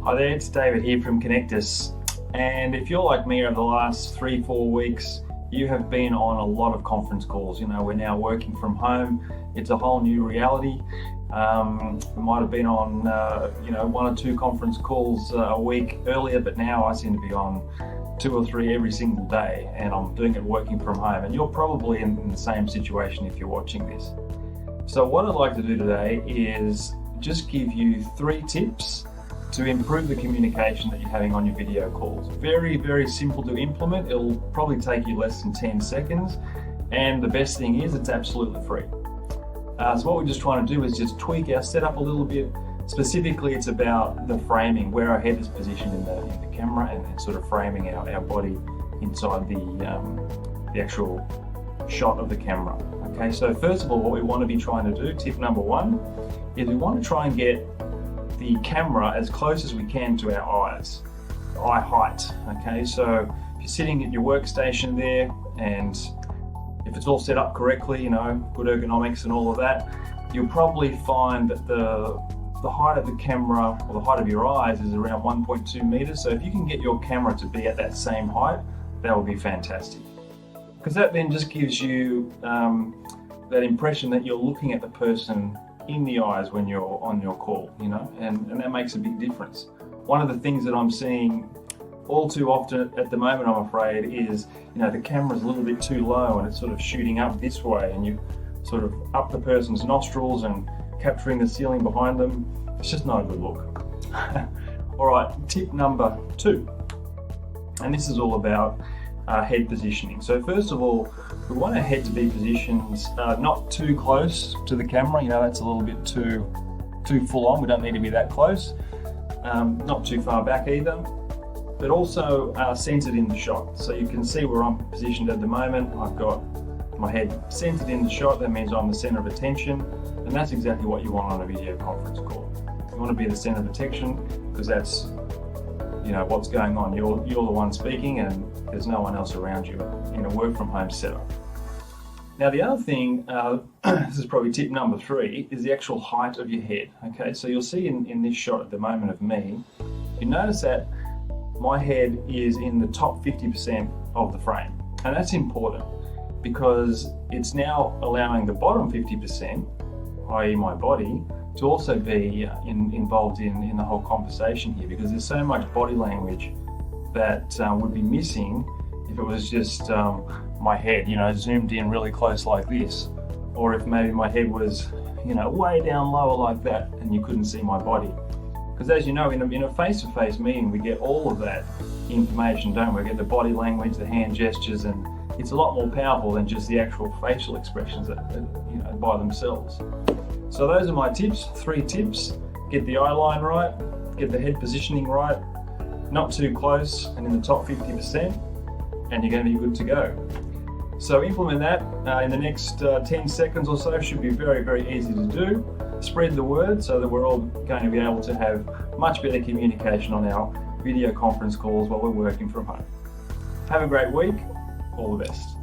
Hi there, it's David here from Konnectus. And if you're like me over the last 3-4 weeks, you have been on a lot of conference calls. You know, we're now working from home. It's a whole new reality. We might have been on, 1 or 2 conference calls a week earlier, but now I seem to be on 2 or 3 every single day, and I'm doing it working from home. And you're probably in the same situation if you're watching this. So what I'd like to do today is just give you 3 tips to improve the communication that you're having on your video calls. Very, very simple to implement. It'll probably take you less than 10 seconds. And the best thing is it's absolutely free. So what we're just trying to do is just tweak our setup a little bit. Specifically, it's about the framing, where our head is positioned in the camera, and then sort of framing our body inside the actual shot of the camera. Okay, so first of all, what we want to be trying to do, tip number 1, is we want to try and get the camera as close as we can to our eyes, eye height. Okay, so if you're sitting at your workstation there, and if it's all set up correctly, good ergonomics and all of that, you'll probably find that the height of the camera, or the height of your eyes, is around 1.2 meters. So if you can get your camera to be at that same height, that will be fantastic, because that then just gives you that impression that you're looking at the person in the eyes when you're on your call, and that makes a big difference. One of the things that I'm seeing all too often at the moment, I'm afraid, is the camera's a little bit too low and it's sort of shooting up this way, and you sort of up the person's nostrils and capturing the ceiling behind them. It's just not a good look. All right, tip number 2, and this is all about head positioning. So first of all, we want our head to be positioned not too close to the camera. That's a little bit too full on. We don't need to be that close. Not too far back either, but also centered in the shot. So you can see where I'm positioned at the moment. I've got my head centered in the shot. That means I'm the center of attention, and that's exactly what you want on a video conference call. You want to be the center of attention, because that's what's going on. You're the one speaking, and there's no one else around you in a work from home setup. Now the other thing, this is probably tip number 3, is the actual height of your head. Okay, so you'll see in this shot at the moment of me, you notice that my head is in the top 50% of the frame, and that's important because it's now allowing the bottom 50%, i.e. my body, to also be involved in the whole conversation here, because there's so much body language that would be missing if it was just my head, zoomed in really close like this, or if maybe my head was, way down lower like that, and you couldn't see my body. Because as you know, in a face-to-face meeting, we get all of that information, don't we? We get the body language, the hand gestures, and it's a lot more powerful than just the actual facial expressions that by themselves. So those are my tips, 3 tips. Get the eye line right, get the head positioning right, not too close and in the top 50%, and you're going to be good to go. So implement that in the next 10 seconds or so. Should be very, very easy to do. Spread the word so that we're all going to be able to have much better communication on our video conference calls while we're working from home. Have a great week. All the best.